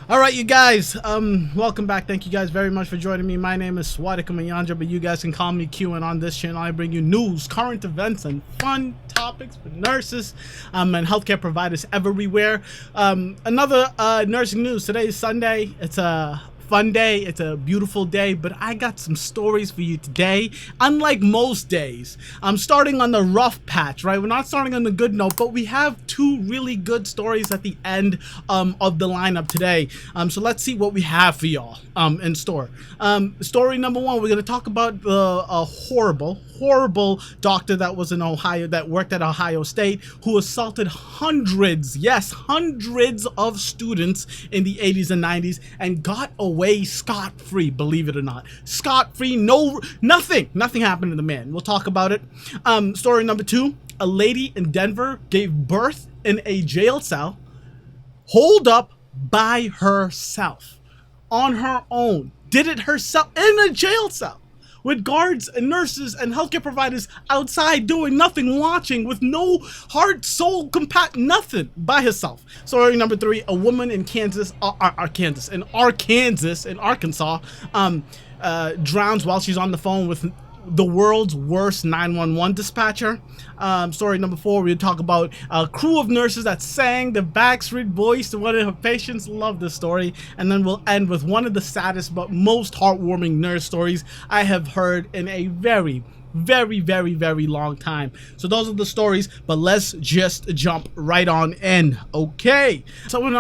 All right, you guys, welcome back. Thank you guys very much for joining me. My name is Swadika Mayanja, but you guys can call me Q, and on this channel I bring you news, current events, and fun topics for nurses and healthcare providers everywhere. Another nursing news. Today is Sunday. It's a fun day. It's a beautiful day, but I got some stories for you today. Unlike most days, I'm starting on the rough patch, right? We're not starting on the good note, but we have two really good stories at the end of the lineup today. So let's see what we have for y'all in store. Story number one, we're going to talk about the horrible doctor that was in Ohio, that worked at Ohio State, who assaulted hundreds of students in the 80s and 90s and got away scot-free, believe it or not. Scot-free, nothing happened to the man. We'll talk about it. Story number two, a lady in Denver gave birth in a jail cell, holed up by herself, on her own, did it herself in a jail cell, with guards and nurses and healthcare providers outside doing nothing, watching with no heart, soul, nothing, by herself. Story number three, a woman in Arkansas, drowns while she's on the phone with the world's worst 911 dispatcher. Story number four, we'll talk about a crew of nurses that sang the Backstreetoys to one of her patients. Love this story. And then we'll end with one of the saddest but most heartwarming nurse stories I have heard in a very long time. So those are the stories, but let's just jump right on in. Okay, so in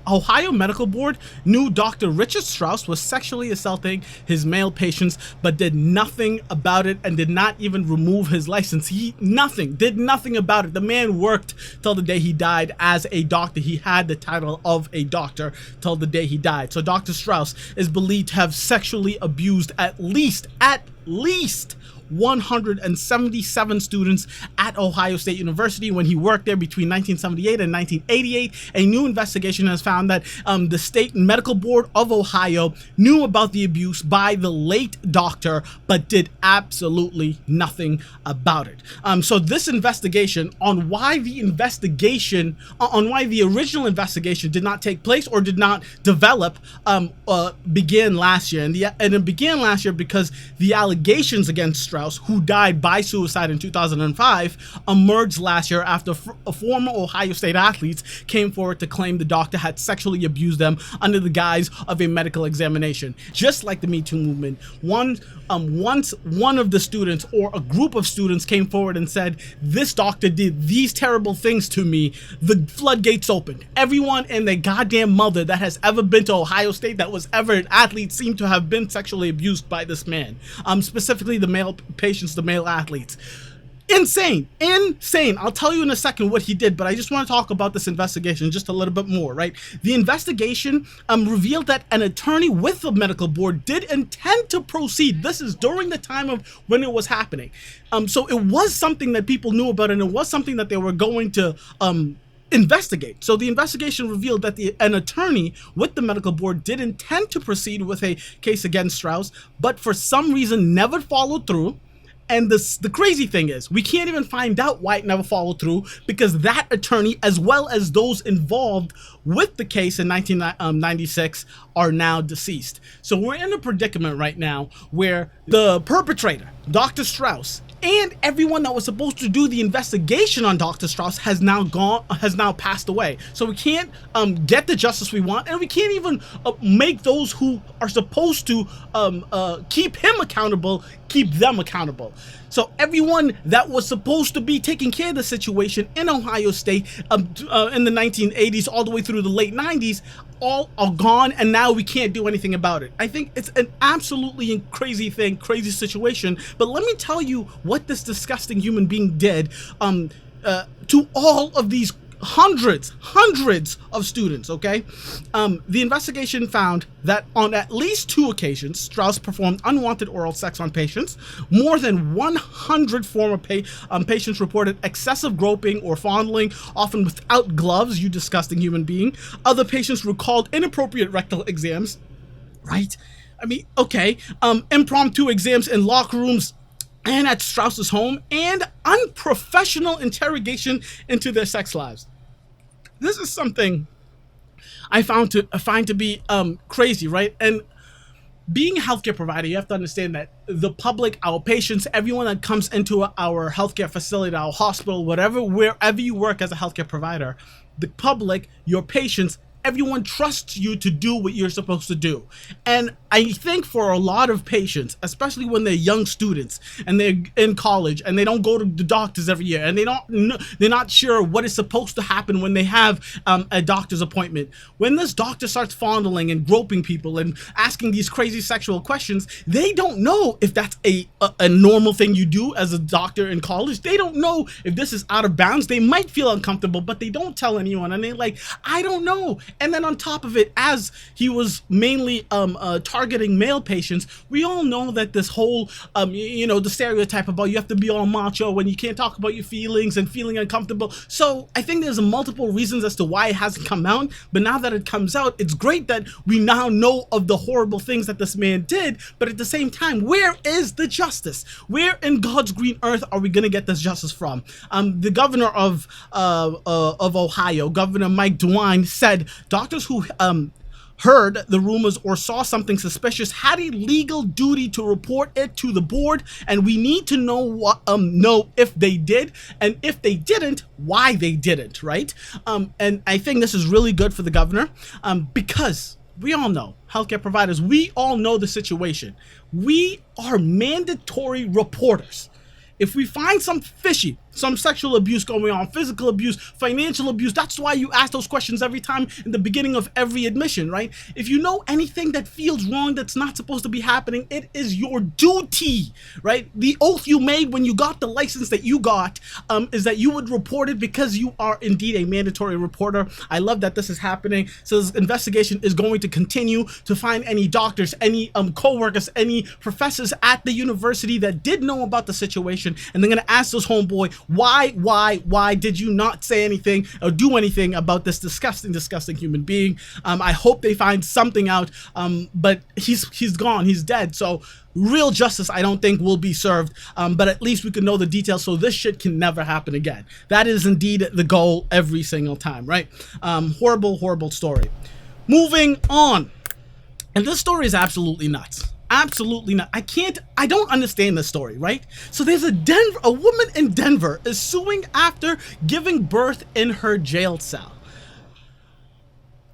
Ohio Medical Board knew Dr. Richard Strauss was sexually assaulting his male patients, but did nothing about it and did not even remove his license. Did nothing about it. The man worked till the day he died as a doctor. He had the title of a doctor till the day he died. So Dr. Strauss is believed to have sexually abused at least 177 students at Ohio State University when he worked there between 1978 and 1988. A new investigation has found that the State Medical Board of Ohio knew about the abuse by the late doctor, but did absolutely nothing about it. So this investigation on why the original investigation did not take place or did not develop began last year, and it began last year because the allegations against Strauss, who died by suicide in 2005, emerged last year after former Ohio State athletes came forward to claim the doctor had sexually abused them under the guise of a medical examination. Just like the Me Too movement, once one of the students or a group of students came forward and said, this doctor did these terrible things to me, the floodgates opened. Everyone and their goddamn mother that has ever been to Ohio State that was ever an athlete seemed to have been sexually abused by this man. Specifically the male patients, the male athletes. Insane. I'll tell you in a second what he did, but I just want to talk about this investigation just a little bit more, right? The investigation revealed that an attorney with the medical board did intend to proceed. This is during the time of when it was happening. So it was something that people knew about, and it was something that they were going to investigate. So the investigation revealed that an attorney with the medical board did intend to proceed with a case against Strauss, but for some reason never followed through. And the crazy thing is, we can't even find out why it never followed through, because that attorney, as well as those involved with the case in 1996, are now deceased. So we're in a predicament right now where the perpetrator, Dr. Strauss, and everyone that was supposed to do the investigation on Dr. Strauss has now passed away. So we can't get the justice we want, and we can't even make those who are supposed to keep him accountable, keep them accountable. So everyone that was supposed to be taking care of the situation in Ohio State in the 1980s all the way through the late 90s, all are gone, and now we can't do anything about it. I think it's an absolutely crazy situation, but let me tell you what this disgusting human being did to all of these hundreds of students, okay? The investigation found that on at least 2 occasions, Strauss performed unwanted oral sex on patients. More than 100 former patients reported excessive groping or fondling, often without gloves, you disgusting human being. Other patients recalled inappropriate rectal exams, right? I mean, okay, impromptu exams in locker rooms and at Strauss's home, and unprofessional interrogation into their sex lives. This is something I find to be crazy, right? And being a healthcare provider, you have to understand that the public, our patients, everyone that comes into our healthcare facility, our hospital, whatever, wherever you work as a healthcare provider, the public, your patients, everyone trusts you to do what you're supposed to do. And I think for a lot of patients, especially when they're young students and they're in college and they don't go to the doctors every year and they're not sure what is supposed to happen when they have a doctor's appointment. When this doctor starts fondling and groping people and asking these crazy sexual questions, they don't know if that's a normal thing you do as a doctor in college. They don't know if this is out of bounds. They might feel uncomfortable, but they don't tell anyone. And they're like, I don't know. And then on top of it, as he was mainly targeting male patients, we all know that this whole, the stereotype about you have to be all macho when you can't talk about your feelings and feeling uncomfortable. So I think there's multiple reasons as to why it hasn't come out. But now that it comes out, it's great that we now know of the horrible things that this man did. But at the same time, where is the justice? Where in God's green earth are we going to get this justice from? The governor of Ohio, Governor Mike DeWine, said doctors who heard the rumors or saw something suspicious had a legal duty to report it to the board, and we need to know if they did, and if they didn't, why they didn't, right? And I think this is really good for the governor, because we all know, healthcare providers, we all know the situation. We are mandatory reporters. If we find some fishy, some sexual abuse going on, physical abuse, financial abuse, that's why you ask those questions every time in the beginning of every admission, right? If you know anything that feels wrong, that's not supposed to be happening, it is your duty, right? The oath you made when you got the license that you got is that you would report it because you are indeed a mandatory reporter. I love that this is happening. So this investigation is going to continue to find any doctors, any co-workers, any professors at the university that did know about the situation, and they're going to ask this homeboy, why did you not say anything or do anything about this disgusting human being? I hope they find something out, but he's gone, he's dead. So real justice, I don't think, will be served, but at least we can know the details so this shit can never happen again. That is indeed the goal every single time, right? Horrible story. Moving on. And this story is absolutely nuts. Absolutely not. I don't understand this story, right? So there's a woman in Denver is suing after giving birth in her jail cell.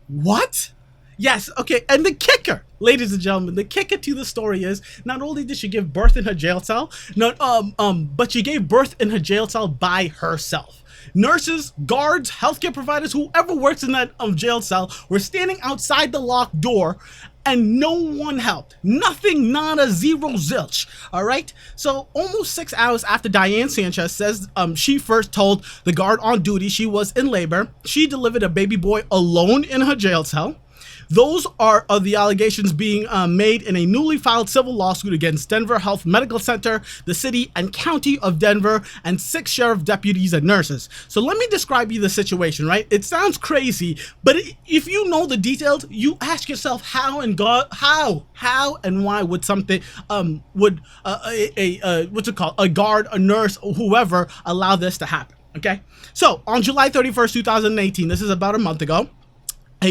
What? Yes, okay, and the kicker, ladies and gentlemen, the kicker to the story is not only did she give birth in her jail cell, but she gave birth in her jail cell by herself. Nurses, guards, healthcare providers, whoever works in that jail cell were standing outside the locked door, and no one helped. Nothing, nada, zero, zilch. All right? So almost 6 hours after Diane Sanchez says she first told the guard on duty she was in labor, she delivered a baby boy alone in her jail cell. Those are the allegations being made in a newly filed civil lawsuit against Denver Health Medical Center, the city and county of Denver, and 6 sheriff deputies and nurses. So let me describe you the situation, right? It sounds crazy, but if you know the details, you ask yourself how and why would something what's it called, a guard, a nurse, or whoever allow this to happen? Okay, so on July 31st, 2018, this is about a month ago. A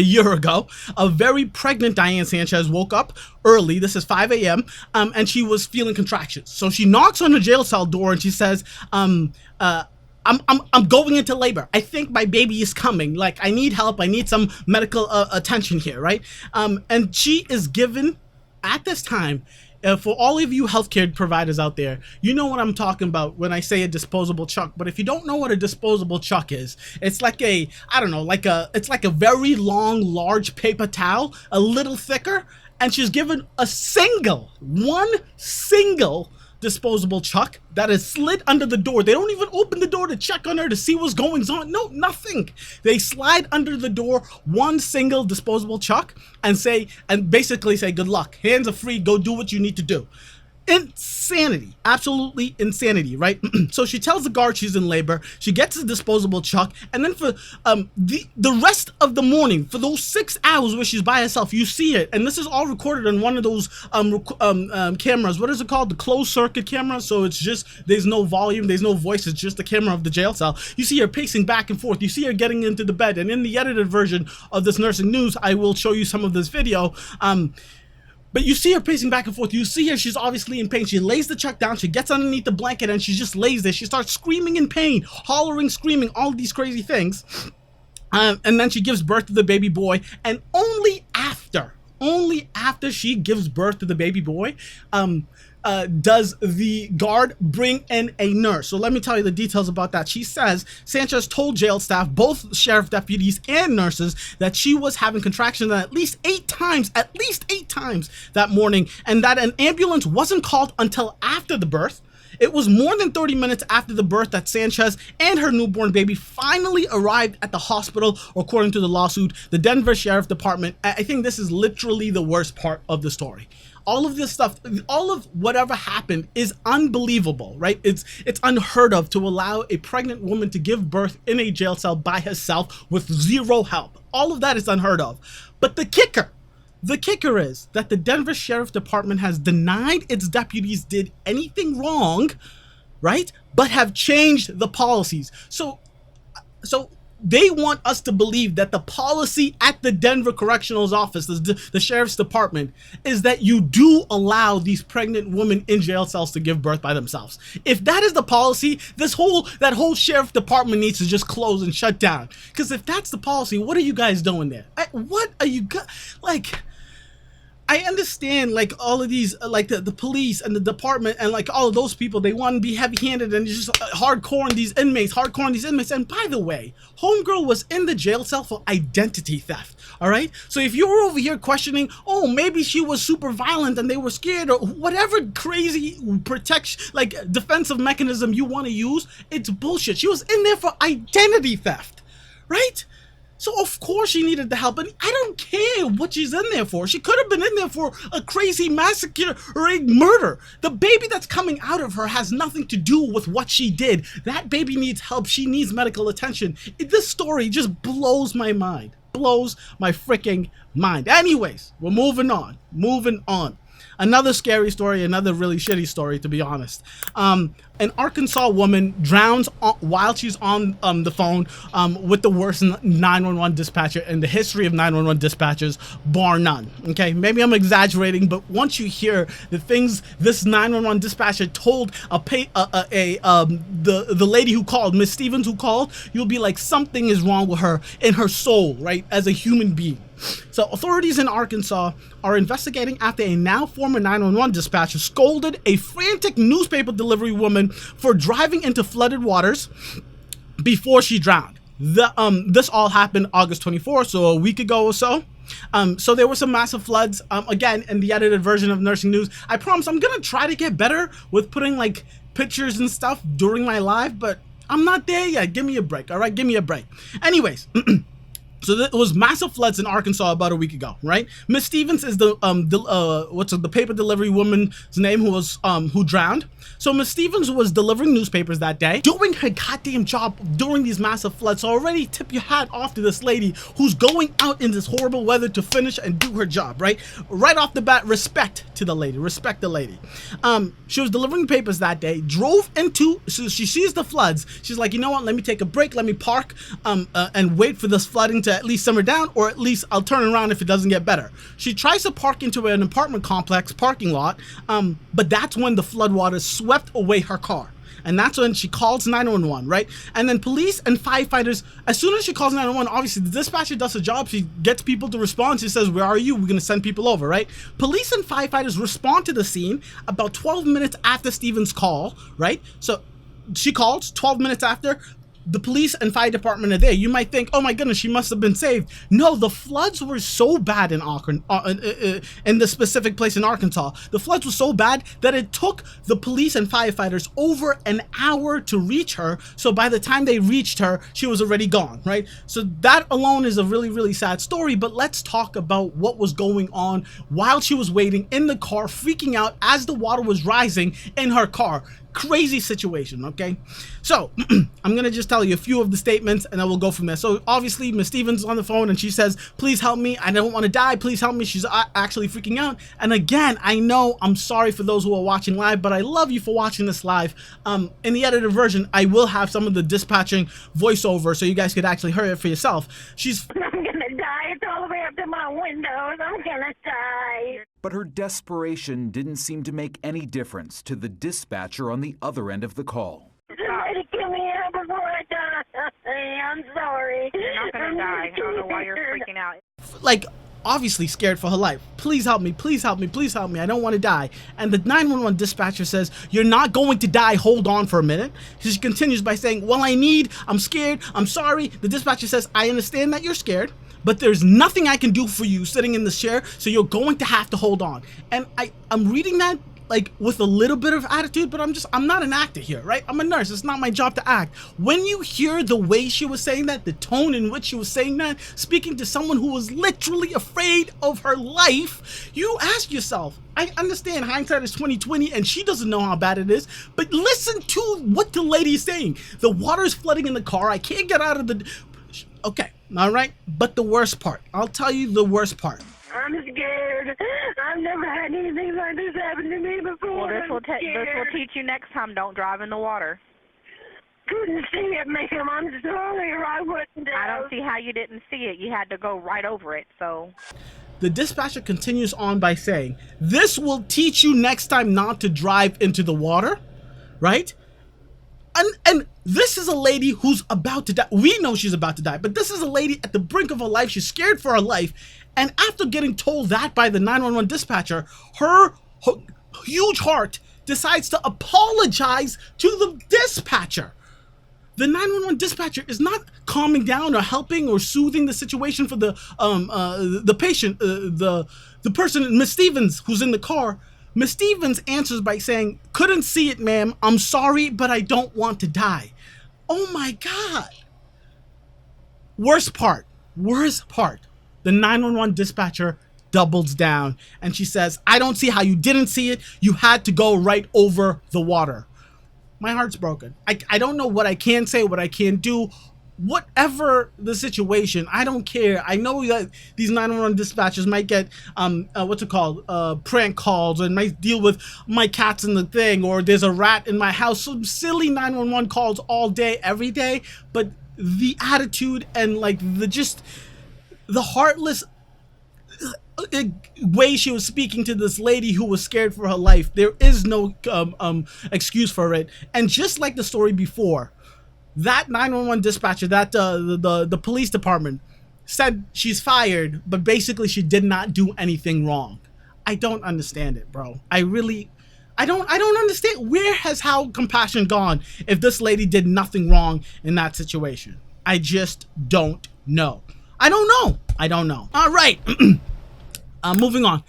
year ago, a very pregnant Diane Sanchez woke up early. This is 5 a.m. And she was feeling contractions. So she knocks on her jail cell door and she says, I'm going into labor. I think my baby is coming. Like, I need help. I need some medical attention here, right? And she is given, at this time, for all of you healthcare providers out there, you know what I'm talking about when I say a disposable chuck. But if you don't know what a disposable chuck is, it's like it's like a very long, large paper towel, a little thicker, and she's given one single disposable chuck that is slid under the door. They don't even open the door to check on her to see what's going on. No, nothing. They slide under the door one single disposable chuck and basically say, good luck. Hands are free. Go do what you need to do. Insanity, absolutely insanity, right? So she tells the guard she's in labor. She gets a disposable chuck, and then for the rest of the morning, for those 6 hours where she's by herself, you see it, and this is all recorded on one of those cameras. What is it called? The closed circuit camera. So it's just, there's no volume, there's no voice. It's just the camera of the jail cell. You see her pacing back and forth. You see her getting into the bed, and in the edited version of this nursing news, I will show you some of this video. But you see her pacing back and forth. You see her, she's obviously in pain. She lays the chuck down, she gets underneath the blanket, and she just lays there. She starts screaming in pain, hollering, screaming, all these crazy things. And then she gives birth to the baby boy. And only after she gives birth to the baby boy, does the guard bring in a nurse. So let me tell you the details about that. She says Sanchez told jail staff, both sheriff deputies and nurses, that she was having contractions at least eight times that morning, and that an ambulance wasn't called until after the birth. It was more than 30 minutes after the birth that Sanchez and her newborn baby finally arrived at the hospital, according to the lawsuit. The Denver Sheriff Department, I think this is literally the worst part of the story. All of this stuff, all of whatever happened is unbelievable, right? It's unheard of to allow a pregnant woman to give birth in a jail cell by herself with zero help. All of that is unheard of. But the kicker is that the Denver Sheriff Department has denied its deputies did anything wrong, right? But have changed the policies. So they want us to believe that the policy at the Denver Correctional Office, the Sheriff's Department, is that you do allow these pregnant women in jail cells to give birth by themselves. If that is the policy, that whole Sheriff Department needs to just close and shut down. Because if that's the policy, what are you guys doing there? What are you like? I understand, like, all of these, like the police and the department and like all of those people, they want to be heavy-handed and just hardcore on these inmates. And by the way, homegirl was in the jail cell for identity theft. All right. So if you're over here questioning, oh, maybe she was super violent and they were scared, or whatever crazy defensive mechanism you want to use, it's bullshit. She was in there for identity theft, right? So of course she needed the help, and I don't care what she's in there for. She could have been in there for a crazy massacre or a murder. The baby that's coming out of her has nothing to do with what she did. That baby needs help. She needs medical attention. This story just blows my mind. Blows my freaking mind. Anyways, we're moving on. Another scary story, another really shitty story, to be honest. An Arkansas woman drowns while she's on the phone with the worst 911 dispatcher in the history of 911 dispatchers, bar none. Okay, maybe I'm exaggerating, but once you hear the things this 911 dispatcher told the lady who called, Miss Stevens who called, you'll be like, something is wrong with her in her soul, right, as a human being. So authorities in Arkansas are investigating after a now former 911 dispatcher scolded a frantic newspaper delivery woman for driving into flooded waters before she drowned. This all happened August 24th, so a week ago or so. So there were some massive floods. Again, in the edited version of Nursing News. I promise I'm gonna try to get better with putting like pictures and stuff during my live, but I'm not there yet. Give me a break, all right? Give me a break. Anyways. So it was massive floods in Arkansas about a week ago, right? Miss Stevens is the paper delivery woman's name who drowned. So Miss Stevens was delivering newspapers that day, doing her goddamn job during these massive floods. So already tip your hat off to this lady who's going out in this horrible weather to finish and do her job, right? Right off the bat, respect the lady. She was delivering papers that day, so she sees the floods. She's like, you know what? Let me take a break. Let me park and wait for this flooding to at least simmer down, or at least I'll turn around if it doesn't get better. She tries to park into an apartment complex parking lot, but that's when the floodwaters swept away her car. And that's when she calls 911, right? And then police and firefighters, as soon as she calls 911, obviously the dispatcher does her job. She gets people to respond. She says, where are you? We're going to send people over, right? Police and firefighters respond to the scene about 12 minutes after Stevens' call, right? So she calls 12 minutes after. the police and fire department are there. You might think, oh my goodness, she must have been saved. No, the floods were so bad in the specific place in Arkansas. The floods were so bad that it took the police and firefighters over an hour to reach her. So by the time they reached her, she was already gone, right? So that alone is a really, really sad story. But let's talk about what was going on while she was waiting in the car, freaking out as the water was rising in her car. Crazy situation, okay? So I'm gonna just tell you a few of the statements and then we'll go from there. So obviously Miss Stevens is on the phone and she says, please help me, I don't want to die, please help me. She's actually freaking out. And again, I know I'm sorry for those who are watching live, but I love you for watching this live. In the edited version, I will have some of the dispatching voiceover so you guys could actually hear it for yourself. I'm gonna die. It's all the way up to my windows. I'm gonna die. But her desperation didn't seem to make any difference to the dispatcher on the other end of the call. Try to get me out before I die. I'm sorry. You're not gonna die. I don't know why you're freaking out. Like, obviously scared for her life. Please help me, please help me, please help me. I don't want to die. And the 911 dispatcher says, you're not going to die. Hold on for a minute. She continues by saying, well, I'm scared. I'm sorry. The dispatcher says, I understand that you're scared, but there's nothing I can do for you sitting in this chair, so you're going to have to hold on. And I'm reading that like with a little bit of attitude, but I'm not an actor here, right? I'm a nurse. It's not my job to act. When you hear the way she was saying that, the tone in which she was saying that, speaking to someone who was literally afraid of her life, you ask yourself, I understand hindsight is 20/20 and she doesn't know how bad it is, but listen to what the lady is saying. The water is flooding in the car. I can't get out of the... Okay, all right, but the worst part. I'll tell you the worst part. I'm scared. I've never had anything like this happen to me before. Well, this will teach you next time. Don't drive in the water. Couldn't see it, ma'am. I'm sorry, or I wouldn't have. I don't see how you didn't see it. You had to go right over it, so... The dispatcher continues on by saying, this will teach you next time not to drive into the water, right? And this is a lady who's about to die. We know she's about to die, but this is a lady at the brink of her life. She's scared for her life. And after getting told that by the 911 dispatcher, her huge heart decides to apologize to the dispatcher. The 911 dispatcher is not calming down or helping or soothing the situation for the patient, the person, Miss Stevens, who's in the car. Miss Stevens answers by saying, couldn't see it, ma'am. I'm sorry, but I don't want to die. Oh my God. Worst part. The 911 dispatcher doubles down and she says, I don't see how you didn't see it. You had to go right over the water. My heart's broken. I don't know what I can say, what I can do. Whatever the situation, I don't care. I know that these 911 dispatchers might get prank calls, and might deal with my cat's in the thing, or there's a rat in my house. Some silly 911 calls all day, every day. But the attitude and like the heartless way she was speaking to this lady who was scared for her life, there is no excuse for it. And just like the story before, that 911 dispatcher, that the police department said she's fired, but basically she did not do anything wrong. I don't understand it, bro. I don't understand. Where has how compassion gone if this lady did nothing wrong in that situation? I just don't know. I don't know. All right. Moving on.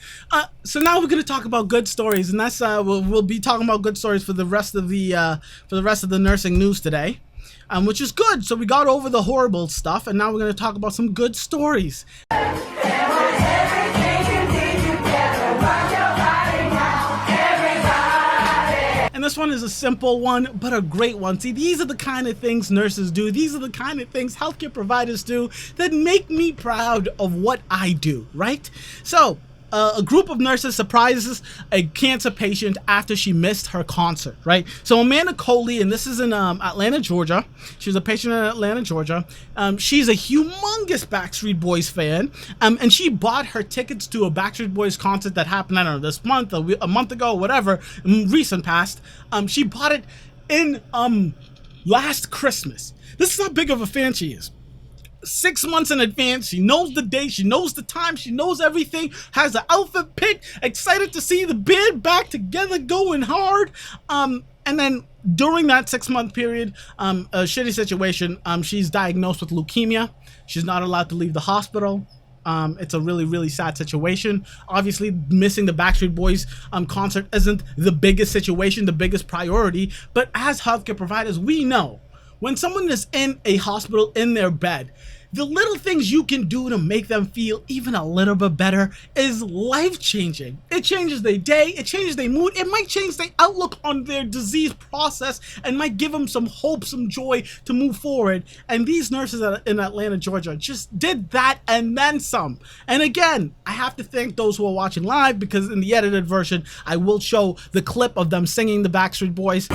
So now we're gonna talk about good stories, and that's we'll be talking about good stories for the rest of the nursing news today. Which is good. So we got over the horrible stuff, and now we're going to talk about some good stories. And this one is a simple one, but a great one. See, these are the kind of things nurses do. These are the kind of things healthcare providers do that make me proud of what I do, right? So, a group of nurses surprises a cancer patient after she missed her concert, right? So Amanda Coley, and this is in Atlanta, Georgia. She's a patient in Atlanta, Georgia. She's a humongous Backstreet Boys fan, and she bought her tickets to a Backstreet Boys concert that happened, I don't know, this month, a month ago, whatever, recent past. She bought it in last Christmas. This is how big of a fan she is. 6 months in advance, she knows the day, she knows the time, she knows everything, has the outfit picked, excited to see the band back together, going hard. And then during that 6-month period, a shitty situation, she's diagnosed with leukemia. She's not allowed to leave the hospital. It's a really, really sad situation. Obviously, missing the Backstreet Boys concert isn't the biggest situation, the biggest priority. But as healthcare providers, we know when someone is in a hospital in their bed, the little things you can do to make them feel even a little bit better is life-changing. It changes their day, it changes their mood, it might change their outlook on their disease process and might give them some hope, some joy to move forward. And these nurses in Atlanta, Georgia just did that and then some. And again, I have to thank those who are watching live, because in the edited version, I will show the clip of them singing the Backstreet Boys.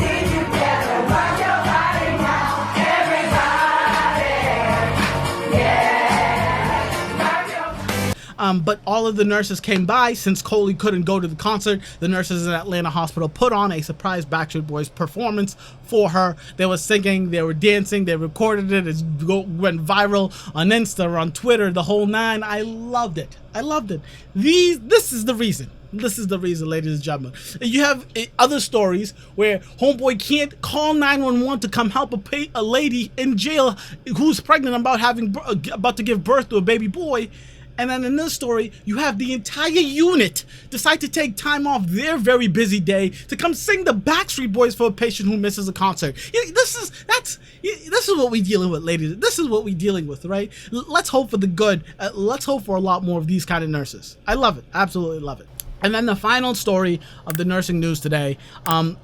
But all of the nurses came by. Since Coley couldn't go to the concert, the nurses in Atlanta hospital put on a surprise Backstreet Boys performance for her. They were singing, they were dancing, they recorded it. It went viral on Insta, on Twitter, the whole nine. I loved it. I loved it. This is the reason. This is the reason, ladies and gentlemen. You have other stories where homeboy can't call 911 to come help a lady in jail who's pregnant about to give birth to a baby boy. And then in this story, you have the entire unit decide to take time off their very busy day to come sing the Backstreet Boys for a patient who misses a concert. This is what we're dealing with, ladies. This is what we're dealing with, right? Let's hope for the good. Let's hope for a lot more of these kind of nurses. I love it. Absolutely love it. And then the final story of the nursing news today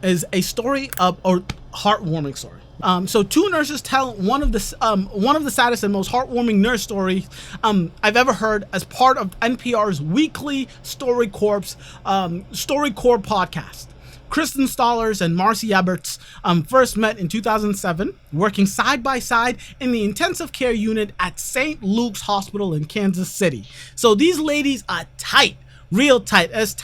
is a story or heartwarming story. So two nurses tell one of the saddest and most heartwarming nurse stories I've ever heard as part of NPR's weekly StoryCorps podcast. Kristen Stollers and Marcy Eberts first met in 2007, working side by side in the intensive care unit at St. Luke's Hospital in Kansas City. So these ladies are tight. Real tight as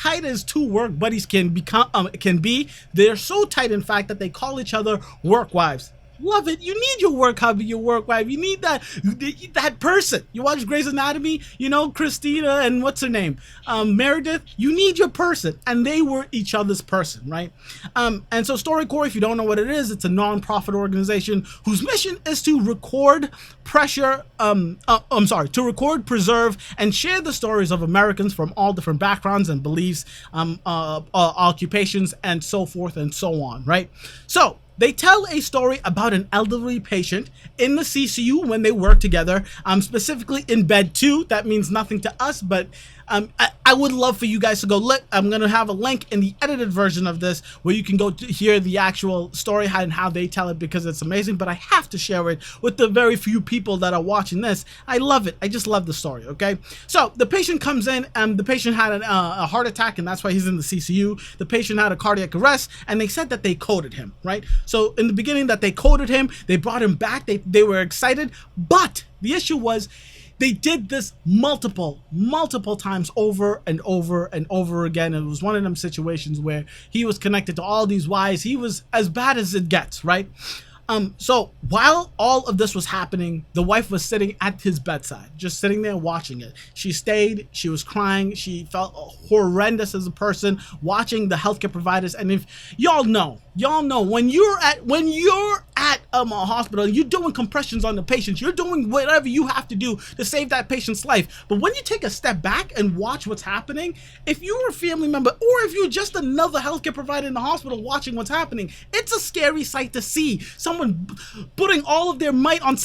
two work buddies can be. They're so tight, in fact, that they call each other work wives. Love it. You need your work hubby, your work wife. You need that person. You watch Grey's Anatomy, you know, Christina and what's her name? Meredith. You need your person. And they were each other's person, right? And so StoryCorps, if you don't know what it is, it's a non-profit organization whose mission is to record, preserve, and share the stories of Americans from all different backgrounds and beliefs, occupations, and so forth and so on, right? So they tell a story about an elderly patient in the CCU when they work together, specifically in bed 2. That means nothing to us, but I would love for you guys to go look. I'm going to have a link in the edited version of this where you can go to hear the actual story and how they tell it, because it's amazing. But I have to share it with the very few people that are watching this. I love it. I just love the story, okay? So the patient comes in, and the patient had a heart attack, and that's why he's in the CCU. The patient had a cardiac arrest, and they said that they coded him, right? So in the beginning that they coded him, they brought him back. They were excited, but the issue was they did this multiple times over and over and over again. It was one of them situations where he was connected to all these wires. He was as bad as it gets, right? So while all of this was happening, the wife was sitting at his bedside, just sitting there watching it. She stayed, she was crying, she felt horrendous as a person watching the healthcare providers. And if y'all know when you're at a hospital, you're doing compressions on the patients, you're doing whatever you have to do to save that patient's life. But when you take a step back and watch what's happening, if you're a family member or if you're just another healthcare provider in the hospital watching what's happening, it's a scary sight to see. Someone putting all of their might on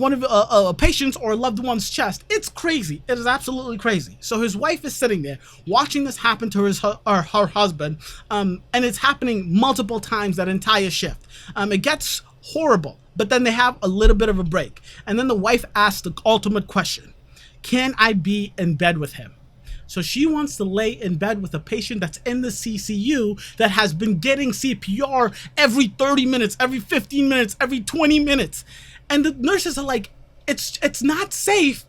one of a patient's or a loved one's chest. It's crazy. It is absolutely crazy. So his wife is sitting there watching this happen to her husband, and it's happening multiple times that entire shift. It gets horrible, but then they have a little bit of a break, and then the wife asks the ultimate question: can I be in bed with him? So she wants to lay in bed with a patient that's in the CCU that has been getting CPR every 30 minutes, every 15 minutes, every 20 minutes. And the nurses are like, it's not safe,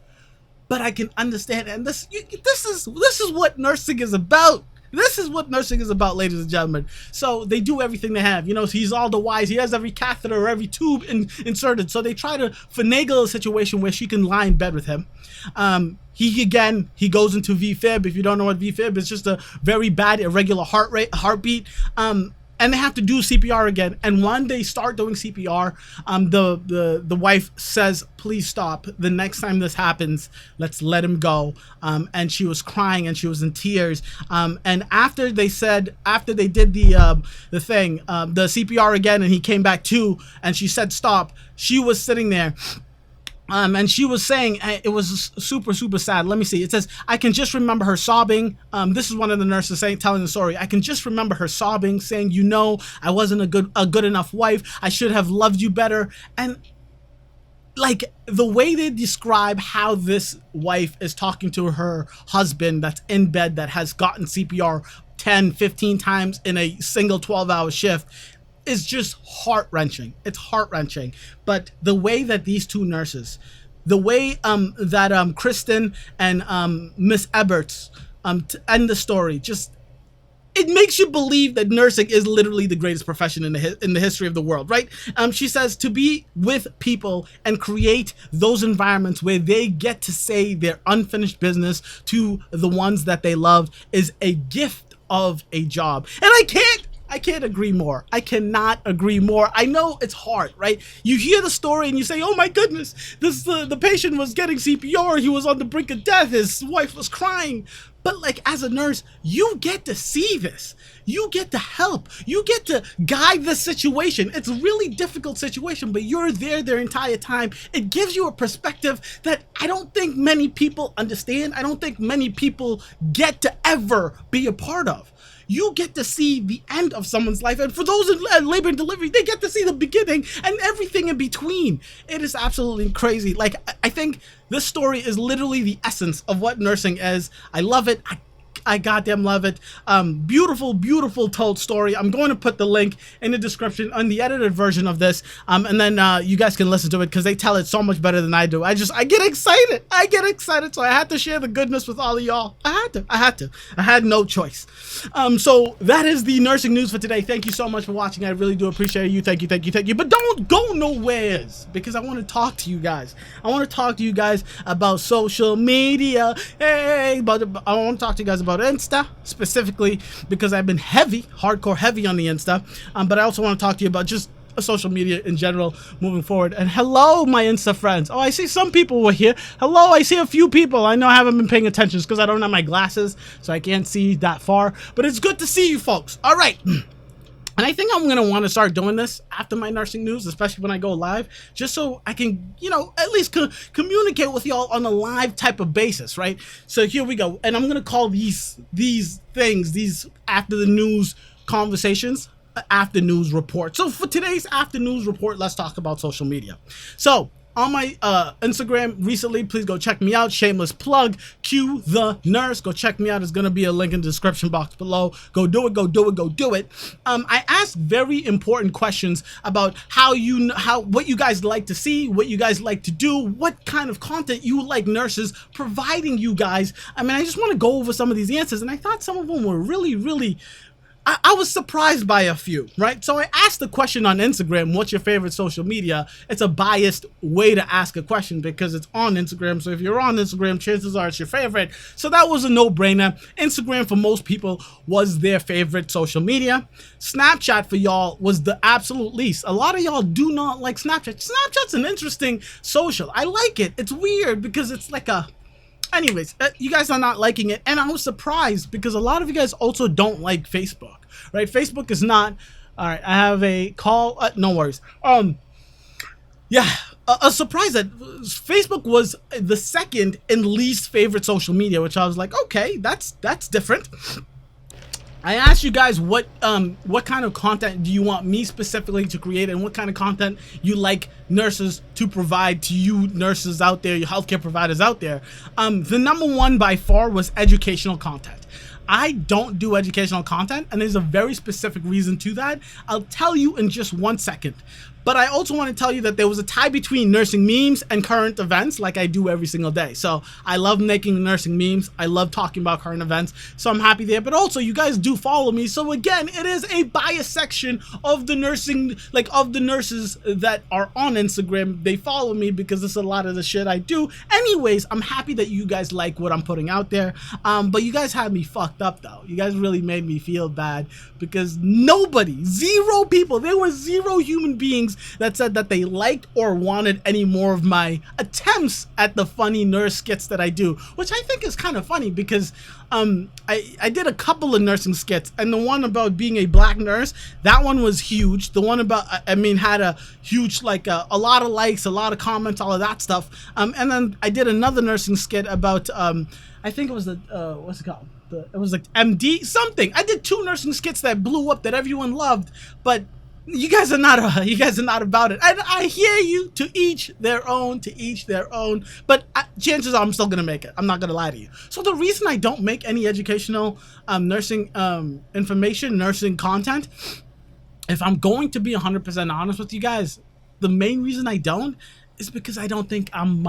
but I can understand. And this is what nursing is about. This is what nursing is about, ladies and gentlemen. So they do everything they have. You know, he's all the wise. He has every catheter or every tube inserted. So they try to finagle a situation where she can lie in bed with him. He goes into VFib. If you don't know what VFib is, just a very bad irregular heartbeat. and they have to do CPR again. And when they start doing CPR, the wife says, "Please stop. The next time this happens, let's let him go." And she was crying and she was in tears. And after they did the CPR again, and he came back to, and she said stop, she was sitting there. And she was saying, it was super, super sad. Let me see. It says, "I can just remember her sobbing." This is one of the nurses telling the story. "I can just remember her sobbing, saying, 'You know, I wasn't a good enough wife. I should have loved you better.'" And like the way they describe how this wife is talking to her husband that's in bed, that has gotten CPR 10, 15 times in a single 12-hour shift, is just heart-wrenching. It's heart-wrenching. But the way that these two nurses, the way that Kristen and Miss Eberts end the story, just, it makes you believe that nursing is literally the greatest profession in the history of the world, right? She says to be with people and create those environments where they get to say their unfinished business to the ones that they love is a gift of a job. And I can't agree more. I cannot agree more. I know it's hard, right? You hear the story and you say, "Oh my goodness, the patient was getting CPR. He was on the brink of death. His wife was crying." But like, as a nurse, you get to see this. You get to help. You get to guide the situation. It's a really difficult situation, but you're there their entire time. It gives you a perspective that I don't think many people understand. I don't think many people get to ever be a part of. You get to see the end of someone's life. And for those in labor and delivery, they get to see the beginning and everything in between. It is absolutely crazy. Like, I think this story is literally the essence of what nursing is. I love it. I goddamn love it. Beautiful, beautiful told story. I'm going to put the link in the description on the edited version of this. And then you guys can listen to it because they tell it so much better than I do. I get excited. So I had to share the goodness with all of y'all. I had no choice. So that is the nursing news for today. Thank you so much for watching. I really do appreciate you. Thank you. But don't go nowhere, because I want to talk to you guys. I want to talk to you guys about social media. But I want to talk to you guys about Insta specifically, because I've been hardcore heavy on the Insta, but I also want to talk to you about just social media in general moving forward. And hello, my Insta friends. Oh, I see some people were here. Hello, I see a few people. I know I haven't been paying attention because I don't have my glasses, so I can't see that far, but it's good to see you folks. All right. And I think I'm going to want to start doing this after my nursing news, especially when I go live, just so I can, at least communicate with y'all on a live type of basis, right? So here we go. And I'm going to call these things, these after the news conversations, after news report. So for today's after news report, let's talk about social media. So on my Instagram recently, please go check me out. Shameless plug, Q the Nurse. Go check me out. There's gonna be a link in the description box below. Go do it. I asked very important questions about what you guys like to see, what you guys like to do, what kind of content you like nurses providing you guys. I mean, I just want to go over some of these answers, and I thought some of them were really, really. I was surprised by a few, right? So I asked the question on Instagram, what's your favorite social media? It's a biased way to ask a question because it's on Instagram. So if you're on Instagram, chances are it's your favorite. So that was a no-brainer. Instagram for most people was their favorite social media. Snapchat for y'all was the absolute least. A lot of y'all do not like Snapchat. Snapchat's an interesting social. I like it. It's weird because it's like a... Anyways, you guys are not liking it, and I was surprised because a lot of you guys also don't like Facebook, right? Facebook is not... All right, I have a call. No worries. Yeah, a surprise that Facebook was the second and least favorite social media, which I was like, okay, that's different. I asked you guys what kind of content do you want me specifically to create, and what kind of content you like nurses to provide to you nurses out there, your healthcare providers out there. The number one by far was educational content. I don't do educational content, and there's a very specific reason to that. I'll tell you in just 1 second. But I also want to tell you that there was a tie between nursing memes and current events, like I do every single day. So I love making nursing memes. I love talking about current events. So I'm happy there. But also, you guys do follow me. So again, it is a bias section of the nursing, like of the nurses that are on Instagram. They follow me because it's a lot of the shit I do. Anyways, I'm happy that you guys like what I'm putting out there. But you guys had me fucked fucked up though. You guys really made me feel bad because nobody, 0 people, there were 0 human beings that said that they liked or wanted any more of my attempts at the funny nurse skits that I do, which I think is kind of funny because I did a couple of nursing skits, and the one about being a black nurse, that one was huge. The one about, had a huge, like, a lot of likes, a lot of comments, all of that stuff. And then I did another nursing skit about, I think it was what's it called? It was like MD something. I did 2 nursing skits that blew up that everyone loved, but you guys are not about it. I hear you. To each their own. But chances are I'm still gonna make it. I'm not gonna lie to you. So the reason I don't make any educational nursing information, nursing content, if I'm going to be 100% honest with you guys, the main reason I don't is because I don't think I'm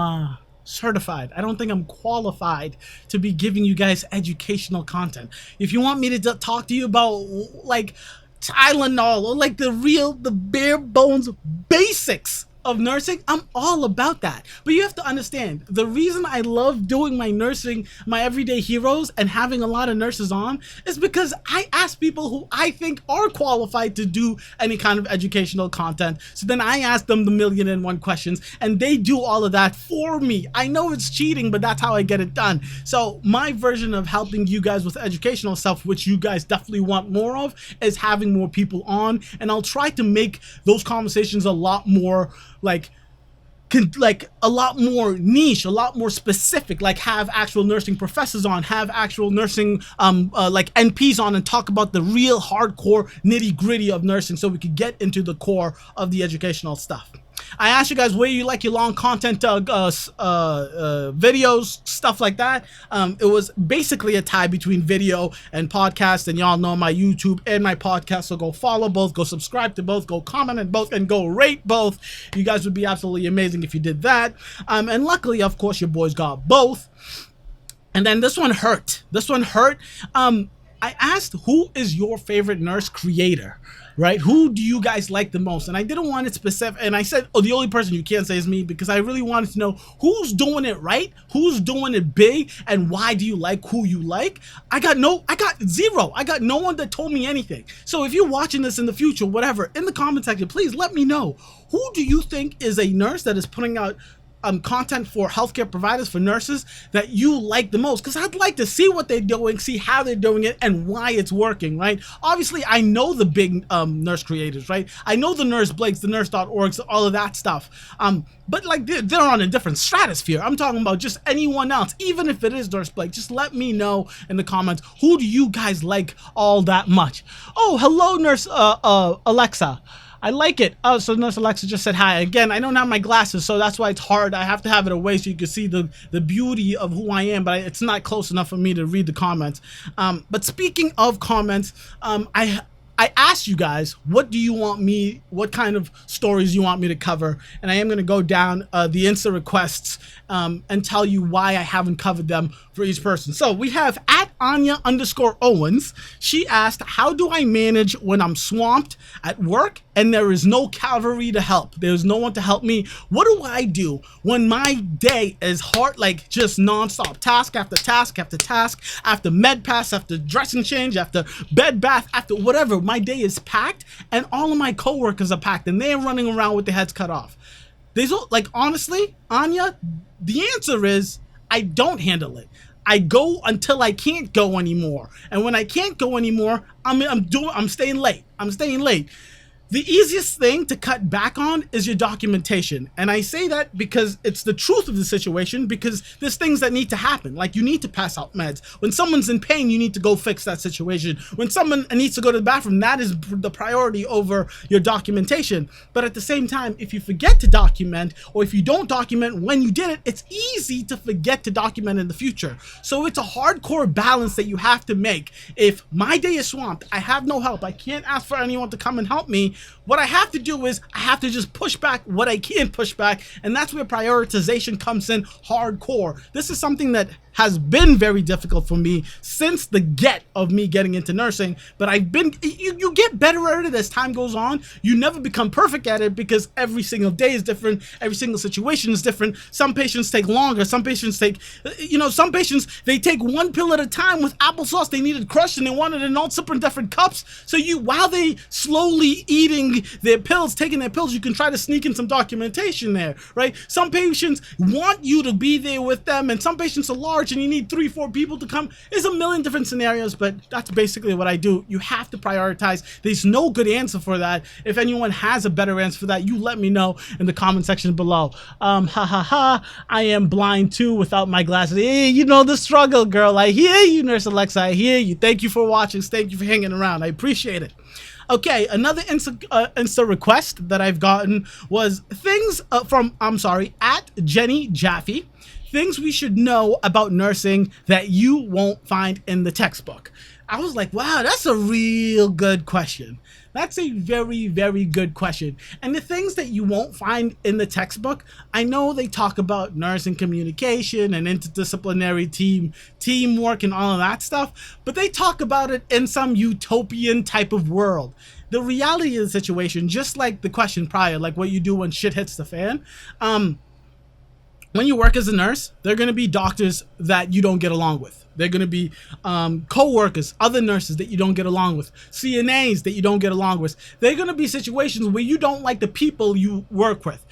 certified. I don't think I'm qualified to be giving you guys educational content. If you want me to talk to you about like Tylenol or like the bare bones basics of nursing, I'm all about that. But you have to understand, the reason I love doing my nursing, my everyday heroes, and having a lot of nurses on is because I ask people who I think are qualified to do any kind of educational content. So then I ask them the 1,000,001 questions, and they do all of that for me. I know it's cheating, but that's how I get it done. So my version of helping you guys with educational stuff, which you guys definitely want more of, is having more people on, and I'll try to make those conversations a lot more like a lot more niche, a lot more specific, like have actual nursing professors on, have actual nursing like NPs on, and talk about the real hardcore nitty gritty of nursing so we could get into the core of the educational stuff. I asked you guys where you like your long content videos, stuff like that. It was basically a tie between video and podcast, and y'all know my YouTube and my podcast, so go follow both, go subscribe to both, go comment on both, and go rate both. You guys would be absolutely amazing if you did that. And luckily, of course, your boys got both. And then this one hurt. I asked, who is your favorite nurse creator? Right? Who do you guys like the most? And I didn't want it specific. And I said, the only person you can't say is me, because I really wanted to know who's doing it right, who's doing it big, and why do you like who you like? I got 0. I got no one that told me anything. So if you're watching this in the future, whatever, in the comment section, please let me know. Who do you think is a nurse that is putting out content for healthcare providers, for nurses, that you like the most? Because I'd like to see what they're doing, see how they're doing it, and why it's working, right? Obviously, I know the big nurse creators, right? I know the Nurse Blakes, the nurse.orgs, all of that stuff. But like they're on a different stratosphere. I'm talking about just anyone else, even if it is Nurse Blake. Just let me know in the comments, who do you guys like all that much? Oh, hello, Nurse Alexa. I like it. Oh, so Nurse Alexa just said hi. Again, I don't have my glasses, so that's why it's hard. I have to have it away so you can see the beauty of who I am, but it's not close enough for me to read the comments. But speaking of comments, I asked you guys, what kind of stories you want me to cover? And I am going to go down the Insta requests and tell you why I haven't covered them for each person. So we have at Anya_Owens. She asked, how do I manage when I'm swamped at work and there is no cavalry to help? There's no one to help me. What do I do when my day is hard, like just nonstop, task after task after task, after med pass, after dressing change, after bed bath, after whatever? My day is packed, and all of my coworkers are packed, and they're running around with their heads cut off. Honestly, Anya, the answer is I don't handle it. I go until I can't go anymore, and when I can't go anymore, I'm staying late. The easiest thing to cut back on is your documentation. And I say that because it's the truth of the situation, because there's things that need to happen. Like, you need to pass out meds. When someone's in pain, you need to go fix that situation. When someone needs to go to the bathroom, that is the priority over your documentation. But at the same time, if you forget to document, or if you don't document when you did it, it's easy to forget to document in the future. So it's a hardcore balance that you have to make. If my day is swamped, I have no help, I can't ask for anyone to come and help me, What I have to do is I have to just push back what I can push back, and that's where prioritization comes in hardcore. This is something that has been very difficult for me since the get of me getting into nursing, but you get better at it as time goes on. You never become perfect at it because every single day is different, every single situation is different. Some patients take longer, some patients take, some patients, they take one pill at a time with applesauce. They needed crushed and they wanted it in all different cups. So while they slowly eating their pills, taking their pills, you can try to sneak in some documentation there, right? Some patients want you to be there with them, and some patients are large and you need 3-4 people to come. There's a million different scenarios, but that's basically what I do. You have to prioritize. There's no good answer for that. If anyone has a better answer for that, you let me know in the comment section below. I am blind too without my glasses. Hey, you know the struggle, girl. I hear you, Nurse Alexa. I hear you. Thank you for watching. Thank you for hanging around. I appreciate it. Okay, another Insta request that I've gotten was things from, at Jenny Jaffe. Things we should know about nursing that you won't find in the textbook. I was like, wow, that's a real good question. That's a very, very good question. And the things that you won't find in the textbook, I know they talk about nursing communication and interdisciplinary teamwork and all of that stuff, but they talk about it in some utopian type of world. The reality of the situation, just like the question prior, like what you do when shit hits the fan, when you work as a nurse, there are going to be doctors that you don't get along with. They're going to be co-workers, other nurses that you don't get along with, CNAs that you don't get along with. There are going to be situations where you don't like the people you work with.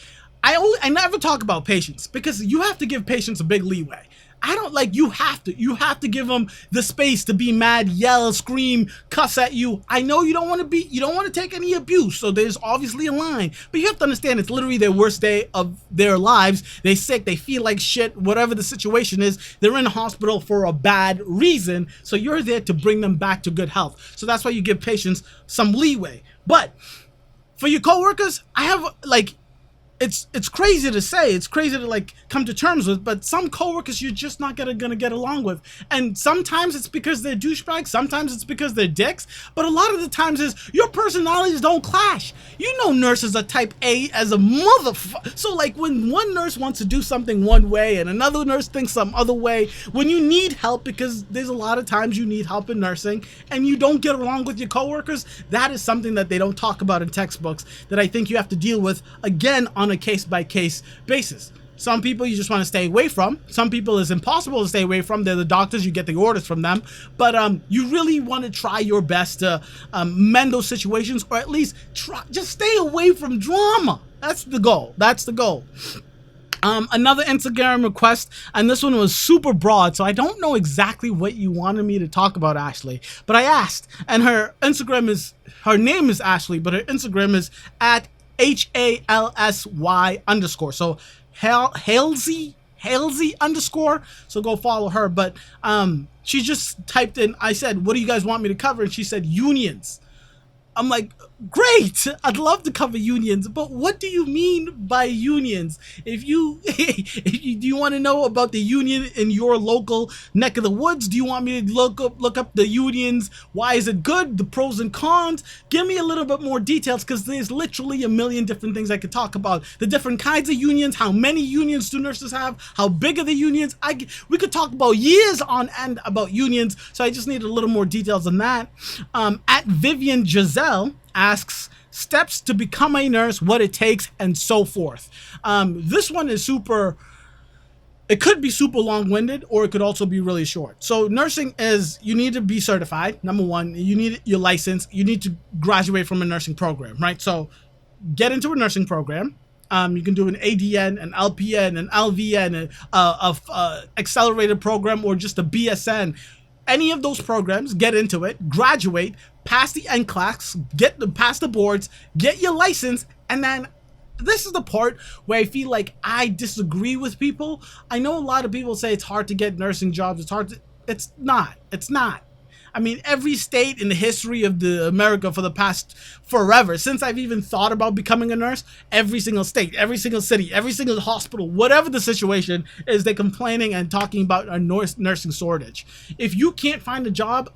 I never talk about patients because you have to give patients a big leeway. I don't like, you have to give them the space to be mad, yell, scream, cuss at you. I know you don't want to take any abuse, so there's obviously a line, but you have to understand it's literally their worst day of their lives. They're sick, they feel like shit, whatever the situation is, they're in the hospital for a bad reason, so you're there to bring them back to good health. So that's why you give patients some leeway. But for your coworkers, I have it's crazy to say, it's crazy to like come to terms with, but some coworkers you're just not gonna get along with. And sometimes it's because they're douchebags, sometimes it's because they're dicks, but a lot of the times is your personalities don't clash. You know nurses are type A as a motherfucker. So like when one nurse wants to do something one way and another nurse thinks some other way, when you need help, because there's a lot of times you need help in nursing and you don't get along with your coworkers, that is something that they don't talk about in textbooks that I think you have to deal with, again, on a case-by-case basis. Some people you just want to stay away from. Some people it's impossible to stay away from. They're the doctors, you get the orders from them. But you really want to try your best to mend those situations, or at least just stay away from drama. That's the goal. That's the goal. Another Instagram request, and this one was super broad, so I don't know exactly what you wanted me to talk about, Ashley. But I asked, and her name is Ashley, but her Instagram is at HALSY_. So Halsey _ so go follow her. But she just typed in, I said, what do you guys want me to cover? And she said unions. I'm like, great, I'd love to cover unions, but what do you mean by unions? If you do you want to know about the union in your local neck of the woods? Do you want me to look up the unions? Why is it good? The pros and cons? Give me a little bit more details, because there's literally a million different things I could talk about. The different kinds of unions, how many unions do nurses have, how big are the unions? We could talk about years on end about unions, so I just need a little more details on that. At Vivian Giselle asks steps to become a nurse, what it takes, and so forth. This one is it could be super long-winded, or it could also be really short. So nursing is, you need to be certified. Number one, you need your license. You need to graduate from a nursing program, right? So get into a nursing program. You can do an ADN, an LPN, an LVN, a accelerated program, or just a BSN. Any of those programs, get into it, graduate, pass the NCLEX, pass the boards, get your license, and then this is the part where I feel like I disagree with people. I know a lot of people say it's hard to get nursing jobs. It's not. I mean, every state in the history of America for the past forever, since I've even thought about becoming a nurse, every single state, every single city, every single hospital, whatever the situation is, they're complaining and talking about a nursing shortage. If you can't find a job,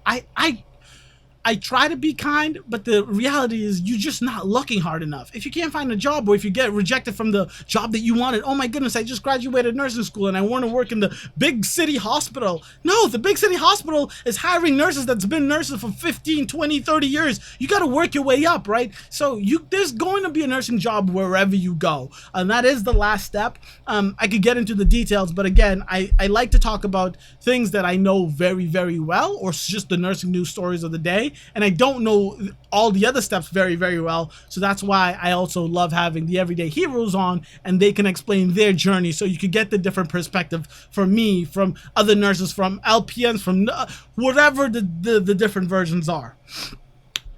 I try to be kind, but the reality is you're just not looking hard enough. If you can't find a job, or if you get rejected from the job that you wanted, oh my goodness, I just graduated nursing school and I want to work in the big city hospital. No, the big city hospital is hiring nurses that's been nurses for 15, 20, 30 years. You got to work your way up, right? So there's going to be a nursing job wherever you go. And that is the last step. I could get into the details, but again, I like to talk about things that I know very, very well, or just the nursing news stories of the day. And I don't know all the other steps very, very well. So that's why I also love having the everyday heroes on, and they can explain their journey so you could get the different perspective from me, from other nurses, from LPNs, from whatever the different versions are.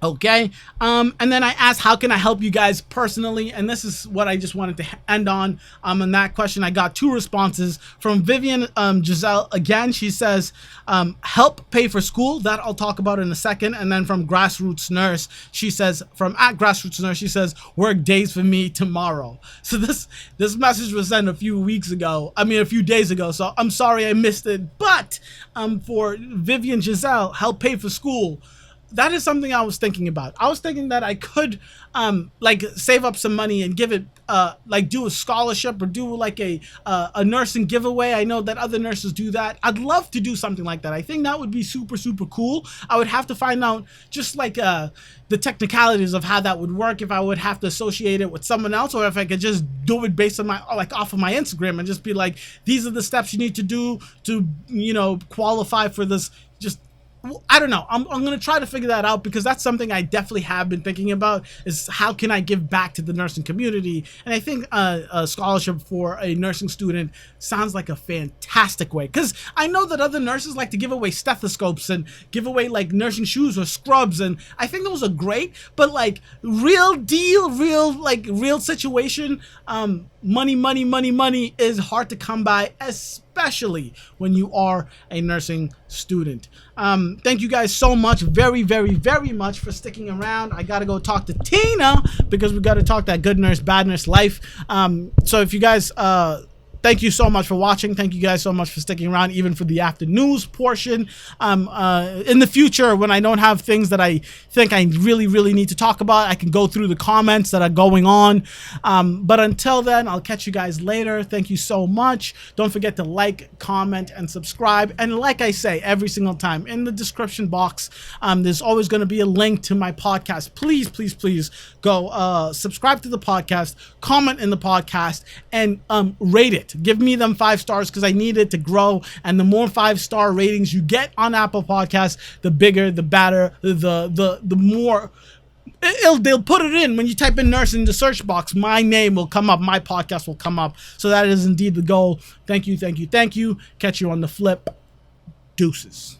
Okay, and then I asked, how can I help you guys personally? And this is what I just wanted to end on. On that question, I got 2 responses from Vivian Giselle. Again, she says, help pay for school. That I'll talk about in a second. And then from Grassroots Nurse, she says, Grassroots Nurse, she says, work days for me tomorrow. So this message was sent a few days ago. So I'm sorry I missed it. But for Vivian Giselle, help pay for school. That is something I was thinking about. I was thinking that I could save up some money and give it do a scholarship, or do like a nursing giveaway. I know that other nurses do that. I'd love to do something like that. I think that would be super, super cool. I would have to find out just the technicalities of how that would work, if I would have to associate it with someone else, or if I could just do it based on off of my Instagram and just be like, these are the steps you need to do to, qualify for this. Just, I don't know. I'm going to try to figure that out, because that's something I definitely have been thinking about, is how can I give back to the nursing community? And I think a scholarship for a nursing student sounds like a fantastic way, because I know that other nurses like to give away stethoscopes and give away nursing shoes or scrubs, and I think those are great, but real deal, real situation, money is hard to come by, especially when you are a nursing student. Thank you guys so much, very, very, very much, for sticking around. I gotta go talk to Tina, because we gotta talk that good nurse, bad nurse life. So if you guys thank you so much for watching. Thank you guys so much for sticking around, even for the after news portion. In the future, when I don't have things that I think I really, really need to talk about, I can go through the comments that are going on. But until then, I'll catch you guys later. Thank you so much. Don't forget to like, comment, and subscribe. And like I say every single time, in the description box, there's always going to be a link to my podcast. Please, please, please go subscribe to the podcast, comment in the podcast, and rate it. Give me them 5 stars, because I need it to grow. And the more 5-star ratings you get on Apple Podcasts, the bigger, the better, the more they'll put it in. When you type in nurse in the search box, my name will come up, my podcast will come up. So that is indeed the goal. Thank you. Catch you on the flip. Deuces.